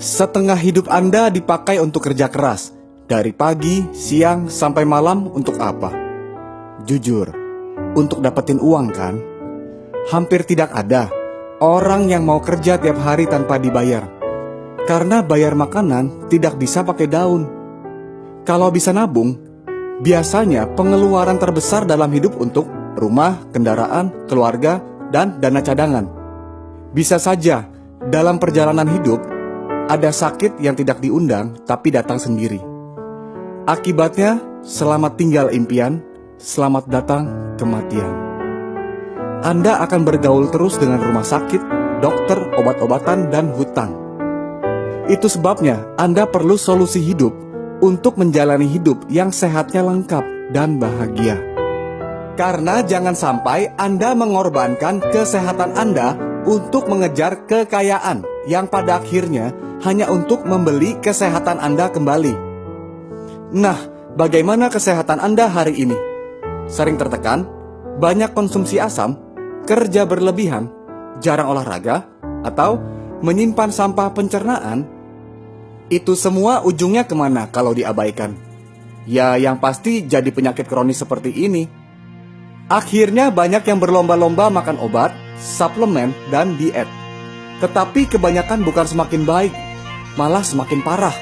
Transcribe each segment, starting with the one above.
Setengah hidup Anda dipakai untuk kerja keras. Dari pagi, siang, sampai malam untuk apa? Jujur, untuk dapetin uang kan? Hampir tidak ada orang yang mau kerja tiap hari tanpa dibayar. Karena bayar makanan tidak bisa pakai daun. Kalau bisa nabung, biasanya pengeluaran terbesar dalam hidup untuk rumah, kendaraan, keluarga, dan dana cadangan. Bisa saja dalam perjalanan hidup ada sakit yang tidak diundang tapi datang sendiri. Akibatnya, selamat tinggal impian, selamat datang kematian. Anda akan bergaul terus dengan rumah sakit, dokter, obat-obatan, dan hutang. Itu sebabnya Anda perlu solusi hidup untuk menjalani hidup yang sehatnya lengkap dan bahagia. Karena jangan sampai Anda mengorbankan kesehatan Anda untuk mengejar kekayaan yang pada akhirnya hanya untuk membeli kesehatan Anda kembali. Nah, bagaimana kesehatan Anda hari ini? Sering tertekan, banyak konsumsi asam, kerja berlebihan, jarang olahraga, atau menyimpan sampah pencernaan? Itu semua ujungnya kemana kalau diabaikan? Ya, yang pasti jadi penyakit kronis seperti ini. Akhirnya banyak yang berlomba-lomba makan obat, suplemen, dan diet. Tetapi kebanyakan bukan semakin baik, malah semakin parah.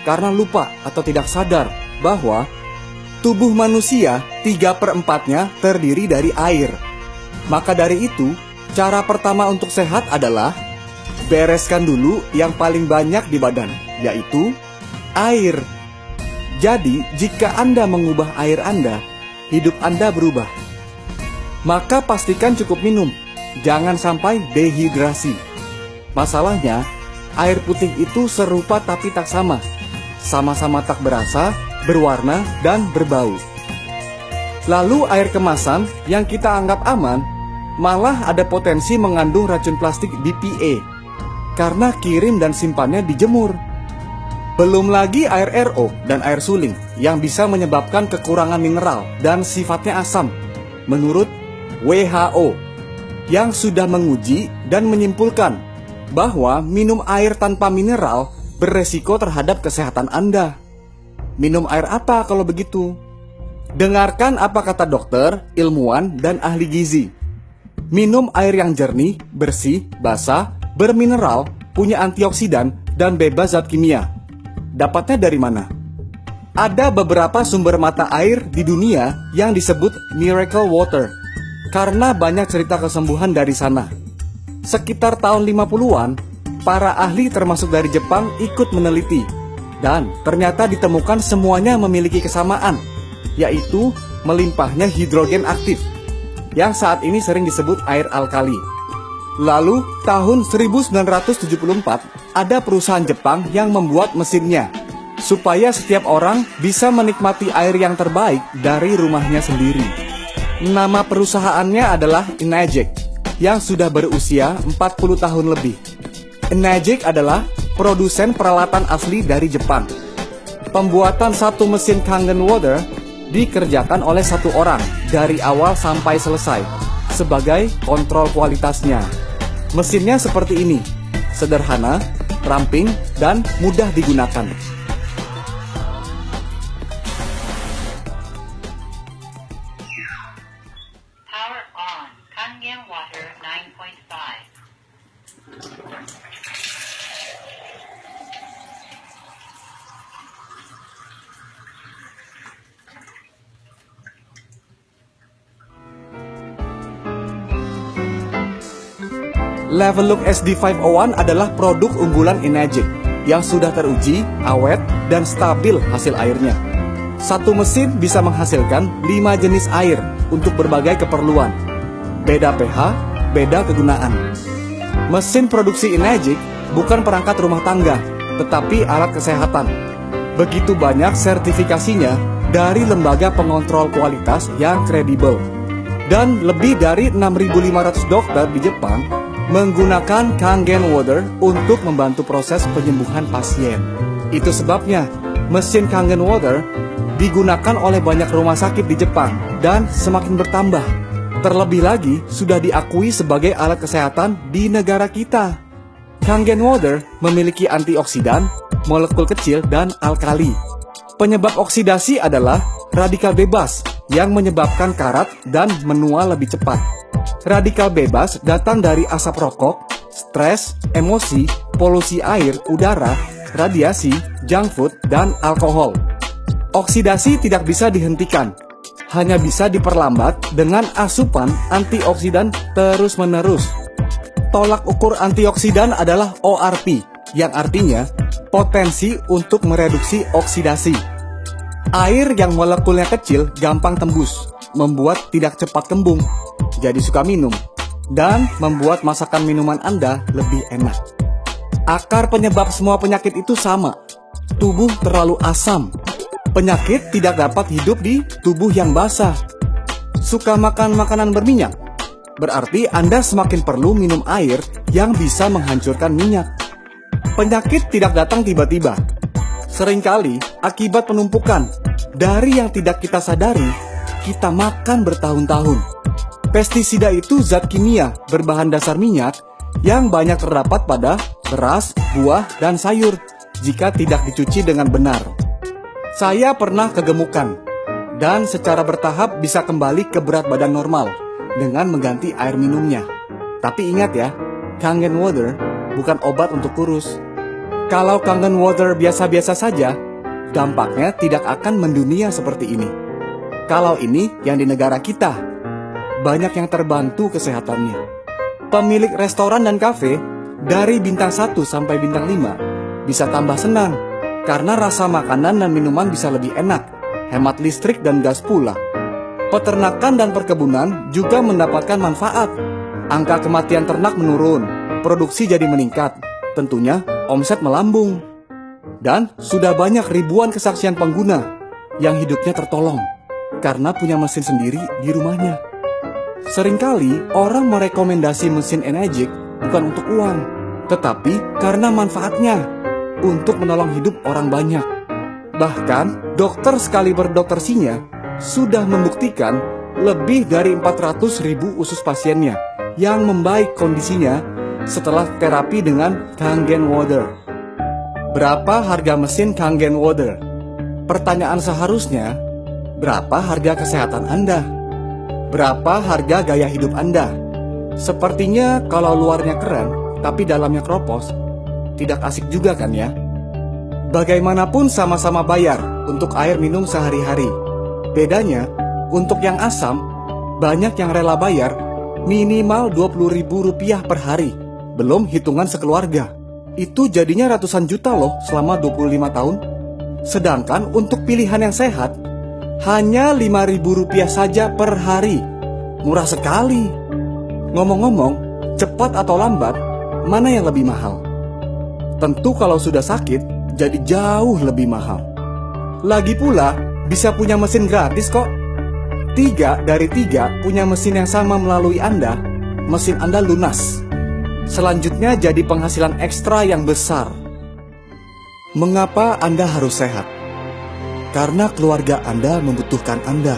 Karena lupa atau tidak sadar bahwa tubuh manusia 3/4-nya terdiri dari air. Maka dari itu, cara pertama untuk sehat adalah bereskan dulu yang paling banyak di badan, yaitu air. Jadi, jika Anda mengubah air Anda, hidup Anda berubah. Maka pastikan cukup minum, jangan sampai dehidrasi. Masalahnya, air putih itu serupa tapi tak sama. Sama-sama tak berasa, berwarna, dan berbau. Lalu air kemasan yang kita anggap aman, malah ada potensi mengandung racun plastik BPA. Karena kirim dan simpannya dijemur. Belum lagi air RO dan air suling yang bisa menyebabkan kekurangan mineral dan sifatnya asam. Menurut WHO, yang sudah menguji dan menyimpulkan bahwa minum air tanpa mineral beresiko terhadap kesehatan Anda. Minum air apa kalau begitu? Dengarkan apa kata dokter, ilmuwan, dan ahli gizi. Minum air yang jernih, bersih, basah, bermineral, punya antioksidan, dan bebas zat kimia. Dapatnya dari mana? Ada beberapa sumber mata air di dunia yang disebut miracle water, karena banyak cerita kesembuhan dari sana. Sekitar tahun 50-an, para ahli termasuk dari Jepang ikut meneliti, dan ternyata ditemukan semuanya memiliki kesamaan, yaitu melimpahnya hidrogen aktif, yang saat ini sering disebut air alkali. Lalu, tahun 1974, ada perusahaan Jepang yang membuat mesinnya, supaya setiap orang bisa menikmati air yang terbaik dari rumahnya sendiri. Nama perusahaannya adalah Enagic, yang sudah berusia 40 tahun lebih. Enagic adalah produsen peralatan asli dari Jepang. Pembuatan satu mesin Kangen Water dikerjakan oleh satu orang dari awal sampai selesai sebagai kontrol kualitasnya. Mesinnya seperti ini, sederhana, ramping, dan mudah digunakan. Power on. Kangen Water 9.5. Level Look SD501 adalah produk unggulan Enagic yang sudah teruji, awet, dan stabil hasil airnya. Satu mesin bisa menghasilkan 5 jenis air untuk berbagai keperluan. Beda pH, beda kegunaan. Mesin produksi Enagic bukan perangkat rumah tangga, tetapi alat kesehatan. Begitu banyak sertifikasinya dari lembaga pengontrol kualitas yang kredibel. Dan lebih dari 6.500 dokter di Jepang menggunakan Kangen Water untuk membantu proses penyembuhan pasien. Itu sebabnya mesin Kangen Water digunakan oleh banyak rumah sakit di Jepang dan semakin bertambah. Terlebih lagi sudah diakui sebagai alat kesehatan di negara kita. Kangen water memiliki antioksidan, molekul kecil, dan alkali. Penyebab oksidasi adalah radikal bebas yang menyebabkan karat dan menua lebih cepat. Radikal bebas datang dari asap rokok, stres, emosi, polusi air, udara, radiasi, junk food, dan alkohol. Oksidasi tidak bisa dihentikan, hanya bisa diperlambat dengan asupan antioksidan terus-menerus. Tolak ukur antioksidan adalah ORP, yang artinya potensi untuk mereduksi oksidasi. Air yang molekulnya kecil gampang tembus, membuat tidak cepat kembung, jadi suka minum, dan membuat masakan minuman Anda lebih enak. Akar penyebab semua penyakit itu sama, tubuh terlalu asam. Penyakit tidak dapat hidup di tubuh yang basah. Suka makan makanan berminyak? Berarti Anda semakin perlu minum air yang bisa menghancurkan minyak. Penyakit tidak datang tiba-tiba. Seringkali akibat penumpukan dari yang tidak kita sadari, kita makan bertahun-tahun. Pestisida itu zat kimia berbahan dasar minyak yang banyak terdapat pada beras, buah, dan sayur jika tidak dicuci dengan benar. Saya pernah kegemukan dan secara bertahap bisa kembali ke berat badan normal dengan mengganti air minumnya. Tapi ingat ya, Kangen water bukan obat untuk kurus. Kalau Kangen water biasa-biasa saja, dampaknya tidak akan mendunia seperti ini. Kalau ini yang di negara kita, banyak yang terbantu kesehatannya. Pemilik restoran dan kafe dari bintang 1 sampai bintang 5 bisa tambah senang karena rasa makanan dan minuman bisa lebih enak, hemat listrik dan gas pula. Peternakan dan perkebunan juga mendapatkan manfaat. Angka kematian ternak menurun, produksi jadi meningkat, tentunya omset melambung. Dan sudah banyak ribuan kesaksian pengguna yang hidupnya tertolong karena punya mesin sendiri di rumahnya. Seringkali orang merekomendasi mesin Enegic bukan untuk uang, tetapi karena manfaatnya untuk menolong hidup orang banyak. Bahkan dokter sekaliber Dr. Sinya sudah membuktikan lebih dari 400.000 usus pasiennya yang membaik kondisinya setelah terapi dengan Kangen water. Berapa harga mesin Kangen water? Pertanyaan seharusnya, berapa harga kesehatan Anda? Berapa harga gaya hidup Anda? Sepertinya kalau luarnya keren, tapi dalamnya keropos, tidak asik juga kan ya? Bagaimanapun sama-sama bayar untuk air minum sehari-hari. Bedanya, untuk yang asam, banyak yang rela bayar minimal Rp20.000 per hari. Belum hitungan sekeluarga. Itu jadinya ratusan juta loh selama 25 tahun. Sedangkan untuk pilihan yang sehat, hanya Rp5.000 saja per hari. Murah sekali. Ngomong-ngomong, cepat atau lambat, mana yang lebih mahal? Tentu kalau sudah sakit, jadi jauh lebih mahal. Lagi pula, bisa punya mesin gratis kok. 3 dari 3 punya mesin yang sama melalui Anda, mesin Anda lunas. Selanjutnya jadi penghasilan ekstra yang besar. Mengapa Anda harus sehat? Karena keluarga Anda membutuhkan Anda.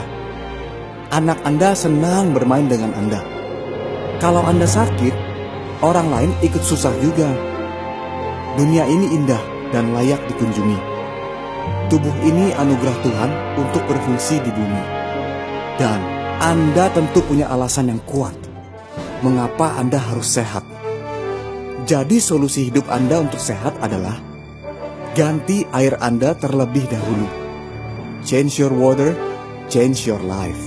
Anak Anda senang bermain dengan Anda. Kalau Anda sakit, orang lain ikut susah juga. Dunia ini indah dan layak dikunjungi. Tubuh ini anugerah Tuhan untuk berfungsi di bumi. Dan Anda tentu punya alasan yang kuat mengapa Anda harus sehat. Jadi solusi hidup Anda untuk sehat adalah ganti air Anda terlebih dahulu. Change your water, change your life.